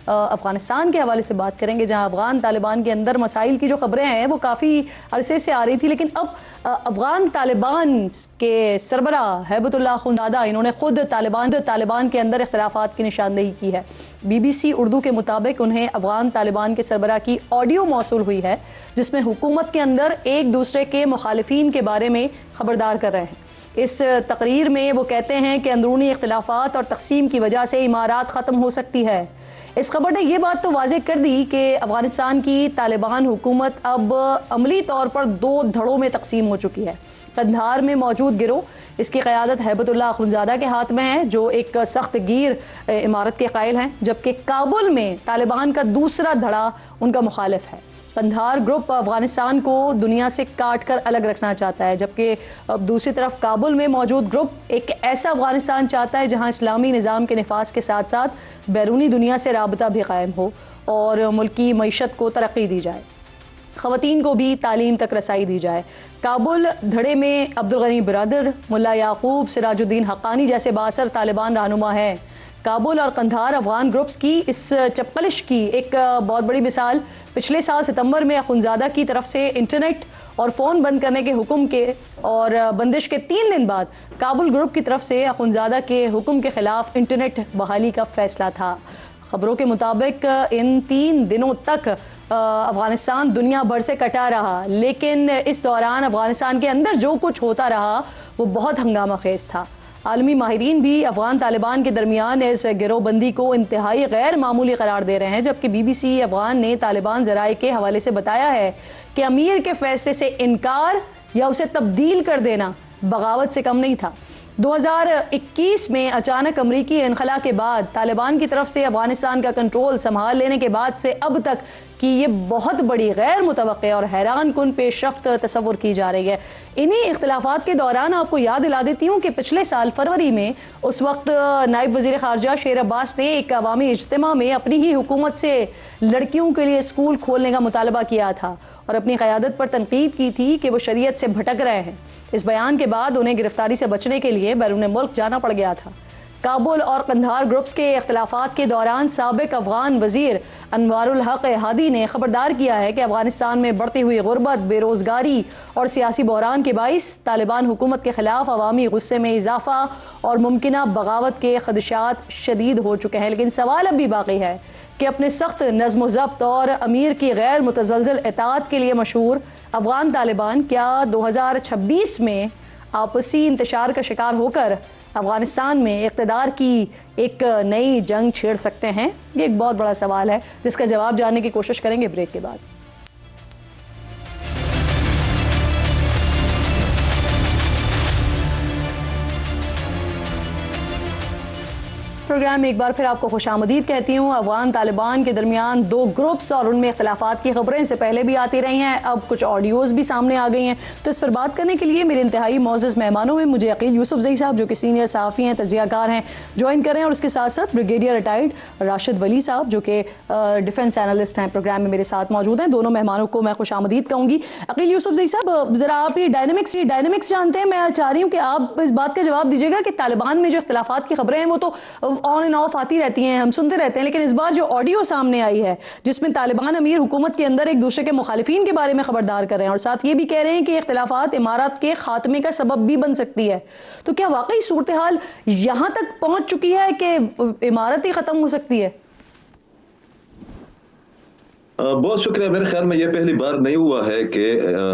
अफ़गानिस्तान के हवाले से बात करेंगे, जहां अफ़गान तालिबान के अंदर मसाइल की जो खबरें हैं वो काफ़ी अरसे से आ रही थी, लेकिन अब अफ़गान तालिबान के सरबरा हैबतुल्लाह अख़ुंज़ादा इन्होंने खुद तालिबान के अंदर इख्तिलाफ़ात की निशानदेही की है। BBC उर्दू के मुताबिक उन्हें अफ़गान तालिबान के सरबरा की ऑडियो मौसूल हुई है, जिसमें हुकूमत के अंदर एक दूसरे के मुखालिफिन के बारे में खबरदार कर रहे हैं। इस तकरीर में वो कहते हैं कि अंदरूनी इख्तिलाफात और तकसीम की वजह से इमारात ख़त्म हो सकती है। इस खबर ने यह बात तो वाज़ेह कर दी कि अफ़गानिस्तान की तालिबान हुकूमत अब अमली तौर पर 2 धड़ों में तकसीम हो चुकी है। कंधार में मौजूद गिरोह, इसकी क़यादत हैबतुल्लाह अख़ुंज़ादा के हाथ में है, जो एक सख्त गिर इमारत के कायल हैं, जबकि काबुल में तालिबान का दूसरा धड़ा उनका मुखालिफ है। कंधार ग्रुप अफ़गानिस्तान को दुनिया से काट कर अलग रखना चाहता है, जबकि अब दूसरी तरफ काबुल में मौजूद ग्रुप एक ऐसा अफ़गानिस्तान चाहता है जहां इस्लामी निज़ाम के निफाज के साथ साथ बैरूनी दुनिया से राबता भी कायम हो और मुल्की मईशत को तरक्की दी जाए, ख़वातीन को भी तालीम तक रसाई दी जाए। काबुल धड़े में अब्दुल गनी बिरादर, मुल्ला याकूब, सिराजुद्दीन हक्कानी जैसे बासर तालिबान रहनुमा हैं। काबुल और कंधार अफ़गान ग्रुप्स की इस चप्पलिश की एक बहुत बड़ी मिसाल पिछले साल सितंबर में अख़ुंज़ादा की तरफ से इंटरनेट और फ़ोन बंद करने के हुक्म के और बंदिश के 3 दिन बाद काबुल ग्रुप की तरफ से अख़ुंज़ादा के हुक्म के ख़िलाफ़ इंटरनेट बहाली का फ़ैसला था। ख़बरों के मुताबिक इन 3 दिनों तक अफ़गानिस्तान दुनिया भर से कटा रहा, लेकिन इस दौरान अफ़गानिस्तान के अंदर जो कुछ होता रहा वो बहुत हंगामा खेज़ था। आलमी माहिरीन भी अफ़गान तालिबान के दरमियान इस गिरोहबंदी को इंतहाई गैर मामूली करार दे रहे हैं, जबकि BBC अफ़गान ने तालिबान ज़राए के हवाले से बताया है कि अमीर के फ़ैसले से इनकार या उसे तब्दील कर देना बगावत से कम नहीं था। 2021 में अचानक अमरीकी इनखला के बाद तालिबान की तरफ से अफ़गानिस्तान का कंट्रोल संभाल लेने के बाद से अब तक कि ये बहुत बड़ी गैर मुतवक्के और हैरान कुन पेशरफ्त तस्वुर की जा रही है। इन्हीं इख्तिलाफात के दौरान आपको याद दिला देती हूँ कि पिछले साल फरवरी में उस वक्त नायब वज़ीर ख़ारजा शेर अब्बास ने एक अवामी इज्तिमा में अपनी ही हुकूमत से लड़कियों के लिए स्कूल खोलने का मुतालबा किया था और अपनी क़यादत पर तनकीद की थी कि वो शरीयत से भटक रहे हैं। इस बयान के बाद उन्हें गिरफ्तारी से बचने के लिए बैरून मुल्क जाना पड़ गया था। काबुल और कंधार ग्रुप्स के इख्तिलाफात के दौरान साबिक अफ़गान वज़ीर अनवारुल हक हादी ने खबरदार किया है कि अफ़गानिस्तान में बढ़ती हुई गुर्बत, बेरोज़गारी और सियासी बहरान के बाइस तालिबान हुकूमत के ख़िलाफ़ अवामी गुस्से में इजाफ़ा और मुमकिना बगावत के खदशात शदीद हो चुके हैं। लेकिन सवाल अब भी बाकी है कि अपने सख्त नज़्म ज़ब्त और अमीर की गैर मुतज़लज़ल इताअत के लिए मशहूर अफ़गान तालिबान क्या 2026 में आपसी इंतशार का शिकार होकर अफ़गानिस्तान में इक़्तिदार की एक नई जंग छेड़ सकते हैं? ये एक बहुत बड़ा सवाल है जिसका जवाब जानने की कोशिश करेंगे ब्रेक के बाद। प्रोग्राम में एक बार फिर आपको खुशामदीद कहती हूँ। अफ़गान तालिबान के दरमियान 2 ग्रुप्स और उनमें इख्तिलाफात की खबरें से पहले भी आती रही हैं, अब कुछ ऑडियोज़ भी सामने आ गई हैं। तो इस पर बात करने के लिए मेरे इंतहाई मोअज़्ज़ज़ मेहमानों में मुझे अकील यूसुफ़ज़ई साहब जो कि सीनियर सहाफ़ी हैं, तज्ज़ियाकार हैं, ज्वाइन करें, और उसके साथ साथ ब्रिगेडियर रिटायर्ड राशिद वली साहब जो कि डिफेंस एनालिस्ट हैं, प्रोग्राम में मेरे साथ मौजूद हैं। दोनों मेहमानों को मैं खुशामदीद कहूँगी। अकील यूसुफ़ज़ई साहब, ज़रा आप ये डायनेमिक्स जानते हैं। मैं चाह रही हूँ कि आप इस बात का जवाब दीजिएगा कि तालिबान में जो इख्तिलाफात की खबरें हैं वो तो ऑन एंड ऑफ आती रहती हैं, हम सुनते रहते हैं, लेकिन इस बार जो ऑडियो सामने आई है जिसमें तालिबान अमीर हुकूमत के अंदर एक दूसरे के मुखालिफिन के बारे में खबरदार कर रहे हैं और साथ ये भी कह रहे हैं कि इख्तिलाफात इमारत के खात्मे का सबब भी बन सकती है, तो क्या वाकई सूरत हाल यहां तक पहुंच चुकी है कि इमारत ही खत्म हो सकती है? बहुत शुक्रिया। मेरे ख्याल में यह पहली बार नहीं हुआ है कि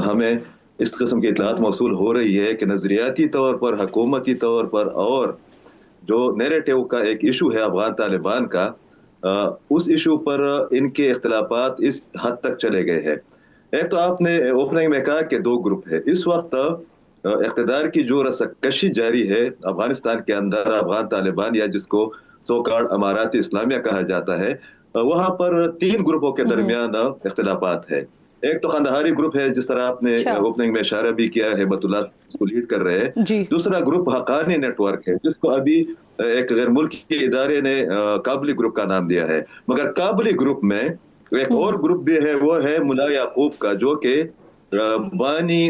हमें इस किस्म की इत्तलात मौसूल हो रही है कि नजरियाती तौर पर, हुकूमती तौर पर और जो नैरेटिव का एक इशू है अफगान तालिबान का, उस इशू पर इनके इख्तिलाफात इस हद तक चले गए हैं। एक तो आपने ओपनिंग में कहा कि 2 ग्रुप है। इस वक्त इख्तिदार की जो रसकशी जारी है अफगानिस्तान के अंदर, अफगान तालिबान या जिसको सो कॉल्ड अमारात इस्लामिया कहा जाता है, वहाँ पर 3 ग्रुपों के दरमियान इख्तिलाफात है। एक तो खंदहारी ग्रुप है, जिस तरह आपने ओपनिंग में इशारा भी किया है, बतुल्लाह उसको लीड कर रहे हैं। दूसरा ग्रुप हक्कानी नेटवर्क है, जिसको अभी एक गैर मुल्की इदारे ने काबुली ग्रुप का नाम दिया है। मगर काबुली ग्रुप में एक और ग्रुप भी है, वो है मुल्ला याकूब का, जो कि बानी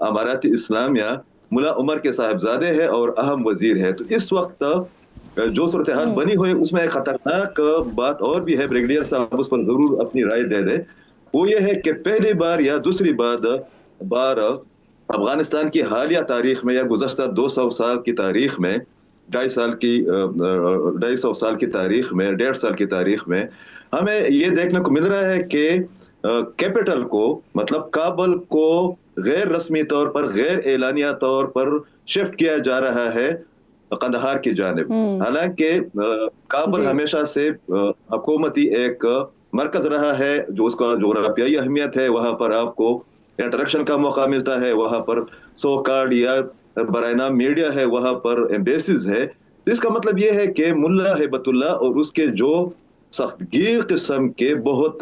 अमारात इस्लामिया मुल्ला उमर के साहिबजादे है और अहम वजीर है। तो इस वक्त जो सूरत हाल बनी हुई उसमें एक खतरनाक बात और भी है, ब्रिगेडियर साहब उस पर जरूर अपनी राय दे दे। वो ये है कि पहली बार या दूसरी बार अफगानिस्तान की हालिया तारीख में या गुज़श्ता 200 साल की तारीख में, 250 साल की तारीख में, 1.5 साल की तारीख में हमें ये देखने को मिल रहा है कि कैपिटल को, मतलब काबुल को गैर रस्मी तौर पर, गैर एलानिया तौर पर शिफ्ट किया जा रहा है कंदहार की जानिब। हालांकि काबुल हमेशा से हुकूमती एक मरकज रहा है, जो उसका जोग्राफियाई अहमियत है, वहां पर आपको इंटरेक्शन का मौका मिलता है, वहां पर सो कार्ड या बराना मीडिया है, वहां पर एम्बेसीज है। तो इसका मतलब यह है कि मुल्ला हिबतुल्लाह और उसके जो सख्तगीर किस्म के बहुत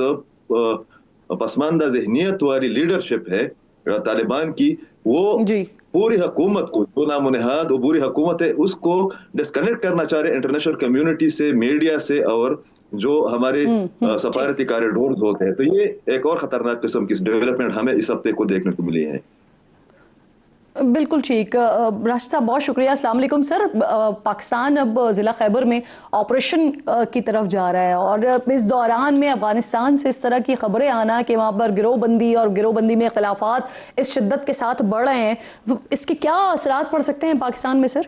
पसमानदा जहनीत वाली लीडरशिप है तालिबान की, वो पूरी हुकूमत को, जो नामुनहाद वो पूरी हुकूमत है, उसको डिस्कनेक्ट करना चाह रहे इंटरनेशनल कम्युनिटी से, मीडिया से और जो हमारे सफारती कॉरिडोर्स होते हैं। तो ये एक और खतरनाक किस्म की डेवलपमेंट हमें इस हफ्ते को देखने को मिली है। बिल्कुल ठीक। राशिद साहब बहुत शुक्रिया। अस्सलाम वालेकुम सर। पाकिस्तान अब ज़िला खैबर में ऑपरेशन की तरफ जा रहा है और इस दौरान में अफगानिस्तान से इस तरह की खबरें आना कि वहाँ पर गिरोहबंदी और गिरोहबंदी में इख्तिलाफात इस शिद्दत के साथ बढ़ रहे हैं, इसके क्या असरात पड़ सकते हैं पाकिस्तान में सर?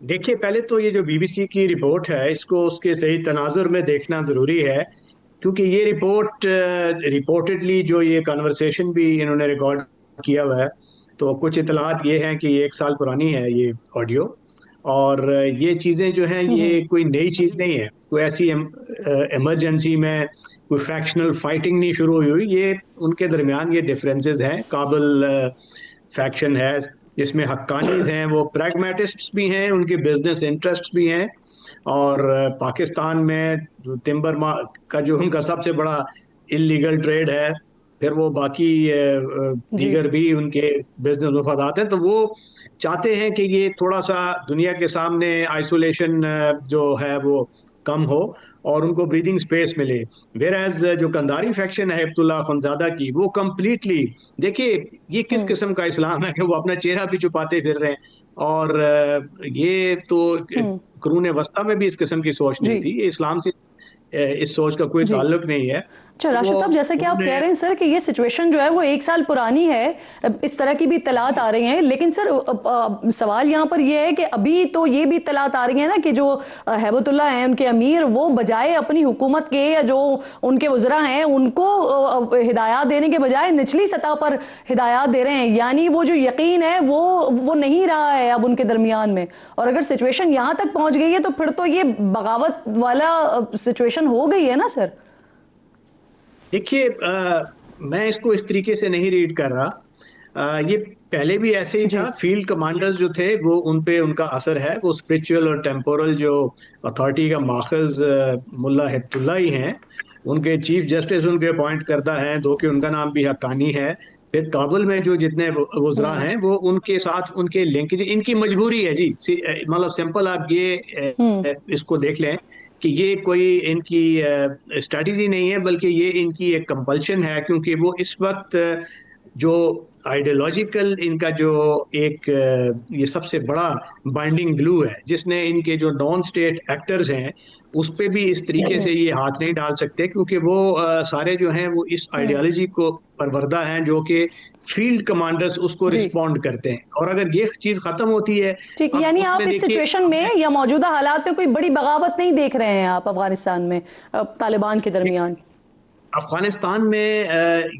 देखिए, पहले तो ये जो बीबीसी की रिपोर्ट है इसको उसके सही तनाजुर में देखना ज़रूरी है, क्योंकि ये रिपोर्ट रिपोर्टेडली जो ये कन्वर्सेशन भी इन्होंने रिकॉर्ड किया हुआ है, तो कुछ इतलात ये हैं कि ये 1 साल पुरानी है ये ऑडियो, और ये चीज़ें जो हैं ये कोई नई चीज़ नहीं है, कोई ऐसी इमरजेंसी में कोई फ्रैक्शनल फाइटिंग नहीं शुरू हुई। ये उनके दरमियान ये डिफरेंसेस हैं। काबुल फैक्शन है जिसमें हक्कानीज हैं, वो प्रैग्मेटिस्ट्स भी हैं, उनके बिजनेस इंटरेस्ट्स भी हैं, और पाकिस्तान में जो टिम्बर का जो उनका सबसे बड़ा इलीगल ट्रेड है, फिर वो बाकी दीगर भी उनके बिजनेस मफादात हैं, तो वो चाहते हैं कि ये थोड़ा सा दुनिया के सामने आइसोलेशन जो है वो कम हो और उनको ब्रीदिंग स्पेस मिले। वेराज जो कंधारी फैक्शन है हिब्तुल्लाह अखुंज़ादा की, वो कम्प्लीटली, देखिए ये किस किस्म का इस्लाम है कि वो अपना चेहरा भी छुपाते फिर रहे हैं, और ये तो कुरून वस्ता में भी इस किस्म की सोच नहीं थी। ये इस्लाम से इस सोच का कोई ताल्लुक नहीं है। अच्छा राशिद साहब, जैसा कि आप कह रहे हैं सर कि ये सिचुएशन जो है वो 1 साल पुरानी है, इस तरह की भी इत्तलात आ रही हैं, लेकिन सर सवाल यहाँ पर ये है कि अभी तो ये भी इत्तलात आ रही है ना कि जो हैबतुल्लाह हैं उनके अमीर, वो बजाय अपनी हुकूमत के या जो उनके वज़रा हैं उनको हिदायत देने के बजाय निचली सतह पर हिदायत दे रहे हैं, यानी वो जो यकीन है वो नहीं रहा है अब उनके दरमियान में। और अगर सिचुएशन यहाँ तक पहुँच गई है तो फिर तो ये बगावत वाला सिचुएशन हो गई है ना सर? देखिए, मैं इसको इस तरीके से नहीं रीड कर रहा। ये पहले भी ऐसे ही था। फील्ड कमांडर्स जो थे वो उन पे उनका असर है, वो स्पिरिचुअल और टेम्पोरल जो अथॉरिटी का माखज मुल्ला हिब्तुल्लाह ही हैं। उनके चीफ जस्टिस उनके अपॉइंट करता है, दो कि उनका नाम भी हक्कानी है। फिर काबुल में जो जितने वज़रा हैं वो उनके साथ उनके लिंकेज, इनकी मजबूरी है जी। मतलब सिंपल आप ये इसको देख लें कि ये कोई इनकी स्ट्रैटेजी नहीं है, बल्कि ये इनकी एक कंपल्शन है, क्योंकि वो इस वक्त जो आइडियोलॉजिकल इनका जो एक ये सबसे बड़ा बाइंडिंग ग्लू है, जिसने इनके जो नॉन स्टेट एक्टर्स हैं उस पे भी इस तरीके से ये हाथ नहीं डाल सकते, क्योंकि वो सारे जो हैं वो इस आइडियोलॉजी को परवरदा हैं, जो कि फील्ड कमांडर्स उसको रिस्पॉन्ड करते हैं। और अगर ये चीज खत्म होती है, ठीक, यानी आप इस सिचुएशन में या मौजूदा हालात में कोई बड़ी बगावत नहीं देख रहे हैं आप अफगानिस्तान में तालिबान के दरमियान? अफगानिस्तान में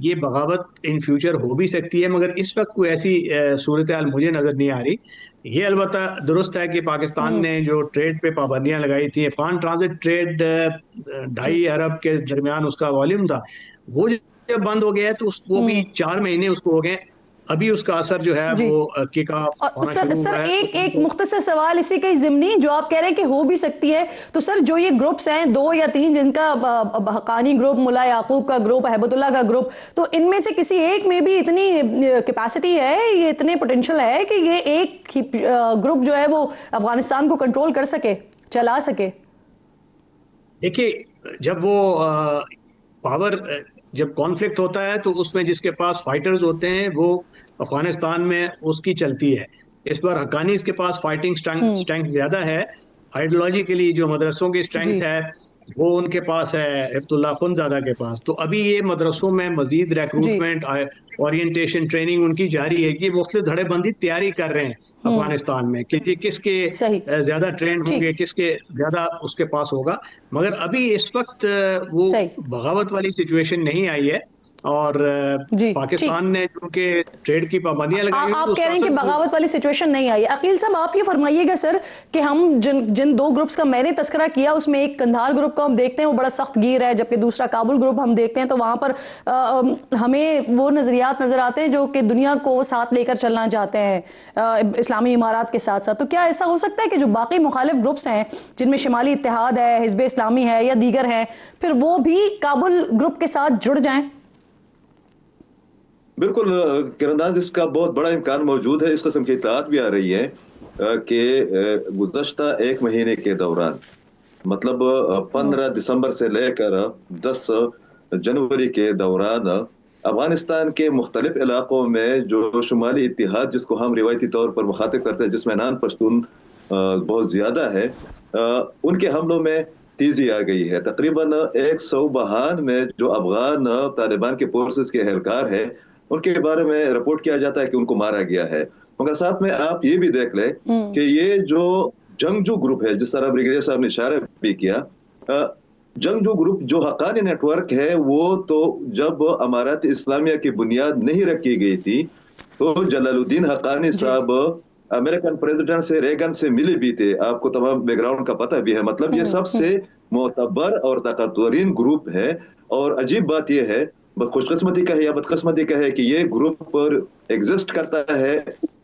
ये बगावत इन फ्यूचर हो भी सकती है, मगर इस वक्त कोई ऐसी सूरत हाल मुझे नज़र नहीं आ रही। ये अलबत्ता दुरुस्त है कि पाकिस्तान ने जो ट्रेड पे पाबंदियां लगाई थी, अफगान ट्रांजिट ट्रेड 2.5 अरब के दरमियान उसका वॉल्यूम था, वो जब बंद हो गया है तो वो भी 4 महीने उसको हो गए, अभी उसका असर जो है वो किक ऑफ होना शुरू हुआ है। एक मुख्तसर सवाल इसी के ज़िम्नी, जो आप कह रहे हैं कि हो भी सकती है, तो सर जो ये ग्रुप्स हैं 2 या 3 जिनका हक्कानी ग्रुप, मुल्ला याकूब का ग्रुप, हैबतुल्लाह का ग्रुप, तो इनमें से किसी एक में भी इतनी कैपेसिटी है, ये इतने पोटेंशियल है कि ये एक ग्रुप जो है वो अफगानिस्तान को कंट्रोल कर सके, चला सके? देखिए, जब वो पावर जब कॉन्फ्लिक्ट होता है तो उसमें जिसके पास फाइटर्स होते हैं वो अफगानिस्तान में उसकी चलती है। इस बार हक्कानीज के पास फाइटिंग स्ट्रेंथ ज्यादा है। आइडियोलॉजिकली जो मदरसों की स्ट्रेंथ जी है वो उनके पास है, हिब्बतुल्लाह खुनज़ादा के पास। तो अभी ये मदरसों में मजीद जी रिक्रूटमेंट, ओरिएंटेशन, ट्रेनिंग उनकी जारी है। ये मुख्तलिफ धड़ेबंदी तैयारी कर रहे हैं अफगानिस्तान में कि किसके सही ज्यादा ट्रेंड ठीक होंगे, किसके ज्यादा उसके पास होगा। मगर अभी इस वक्त वो सही बगावत वाली सिचुएशन नहीं आई है। और जी ठीक। पाकिस्तान ने चूंकि ट्रेड की पाबंदियां लगाई हुई तो आप कह उसका रहे हैं कि असर बगावत वाली सिचुएशन नहीं आई। अकील साहब आप ये फरमाइएगा सर कि हम जिन दो ग्रुप्स का मैंने तस्करा किया उसमें एक कंधार ग्रुप को हम देखते हैं वो बड़ा सख्त गिर है, जबकि दूसरा काबुल ग्रुप हम देखते हैं तो वहां पर हमें वो नजरियात नजर आते हैं जो कि दुनिया को साथ लेकर चलना चाहते हैं इस्लामी इमारात के साथ साथ। तो क्या ऐसा हो सकता है कि जो बाकी मुखालिफ ग्रुप्स हैं जिनमें शमाली इत्तेहाद है, हिज़्ब इस्लामी है या दीगर हैं, फिर वो भी काबुल ग्रुप के साथ जुड़ जाएं? बिल्कुल किरंदाज, इसका बहुत बड़ा इम्कान मौजूद है। इस किस्म की इत्तलात भी आ रही है कि गुज़श्ता एक महीने के दौरान, मतलब 15 दिसंबर से लेकर 10 जनवरी के दौरान अफगानिस्तान के मुख्तलिफ इलाकों में जो शुमाली इत्तेहाद, जिसको हम रिवायती तौर पर मुखातिब करते हैं, जिसमें नान पश्तून बहुत ज़्यादा है, उनके हमलों में तेजी आ गई है। तकरीबन 152 में जो अफगान तालिबान के फोर्सेस के एहलकार है उनके बारे में रिपोर्ट किया जाता है कि उनको मारा गया है। मगर साथ में आप ये भी देख लें कि ये जो जंगजू ग्रुप है, जिस तरह ब्रिगेडियर साहब ने इशारा भी किया, जंगजू ग्रुप जो हक्कानी नेटवर्क है, वो तो जब अमारात इस्लामिया की बुनियाद नहीं रखी गई थी तो जलालुद्दीन हक्कानी साहब अमेरिकन प्रेसिडेंट से, रेगन से मिले भी थे। आपको तमाम बैकग्राउंड का पता भी है। मतलब ये सबसे मोतबर और ताकतवरीन ग्रुप है। और अजीब बात यह है, खुशकिस्मती का है या बदकिस्मती का है, कि ये ग्रुप पर एग्जिस्ट करता है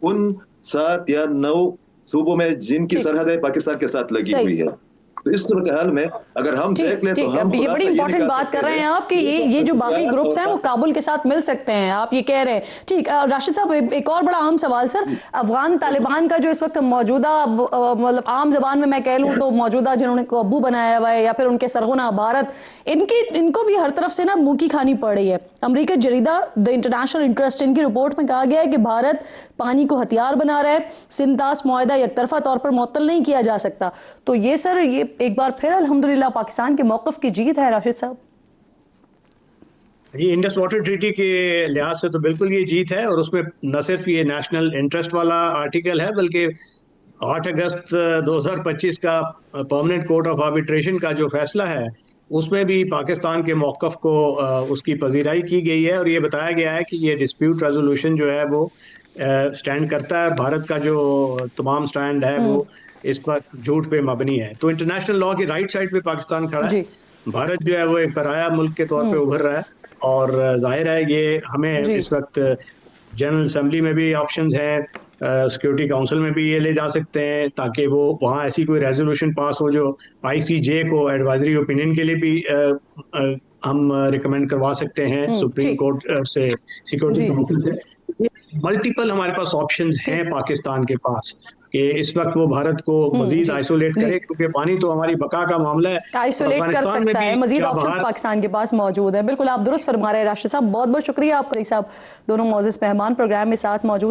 उन 7 या 9 सूबों में जिनकी सरहदें पाकिस्तान के साथ लगी हुई है। तो इस सूरत हाल में अगर हम देख लें तो हम ये बड़ी इंपॉर्टेंट बात कर रहे हैं आप कि ये जो बाकी ग्रुप्स हैं वो काबुल के साथ मिल सकते हैं, आप ये कह रहे हैं। ठीक, राशिद साहब एक और बड़ा अहम सवाल सर, अफगान तालिबान का जो इस वक्त मौजूदा, मतलब आम जबान में मैं कह लूँ तो मौजूदा जिन्होंने काबू बनाया हुआ है या फिर उनके सरगना भारत, इनको भी हर तरफ से ना मुंह की खानी पड़ रही है। अमेरिकी जरीदा द इंटरनेशनल इंटरेस्ट, इनकी रिपोर्ट में कहा गया है कि भारत पानी को हथियार बना रहा है, सिंतास मुआहदा एकतरफा तौर पर मुअत्तल नहीं किया जा सकता। तो ये सर, ये एक बार फिर अल्हम्दुलिल्लाह पाकिस्तान के मौक़िफ़ की जीत है राशिद साहब। जी, इंडस वाटर ट्रीटी के लिहाज से तो बिल्कुल ये जीत है। और उसमें न सिर्फ ये नेशनल इंटरेस्ट वाला आर्टिकल है, बल्कि 8 अगस्त 2025 का परमानेंट कोर्ट ऑफ आर्बिट्रेशन का जो फैसला है उसमें भी पाकिस्तान के मौक़िफ़ को उसकी पजीराई की गई है। और ये बताया गया है कि ये डिस्प्यूट रेजोल्यूशन जो है वो स्टैंड करता है। भारत का जो तमाम स्टैंड है वो इस पर झूठ पे मबनी है। तो इंटरनेशनल लॉ की राइट साइड पे पाकिस्तान खड़ा है। भारत जो है वो एक पराया मुल्क के तौर पे उभर रहा है। और जाहिर है ये हमें इस वक्त जनरल असेंबली में भी ऑप्शंस हैं, सिक्योरिटी काउंसिल में भी ये ले जा सकते हैं, ताकि वो वहाँ ऐसी कोई रेजोल्यूशन पास हो जो ICJ को एडवाइजरी ओपिनियन के लिए भी हम रिकमेंड करवा सकते हैं सुप्रीम कोर्ट से, सिक्योरिटी काउंसिल से। मल्टीपल हमारे पास ऑप्शंस हैं पाकिस्तान के पास कि इस वक्त वो भारत को मजीद आइसोलेट करे, क्योंकि पानी तो हमारी बका का मामला है। आइसोलेट कर सकता है, मजीद ऑप्शंस पाकिस्तान के पास मौजूद है। बिल्कुल आप दुरुस्त फरमा रहे हैं राशिद साहब, बहुत बहुत शुक्रिया आपका साहब, दोनों मौजूद मेहमान प्रोग्राम में साथ मौजूद।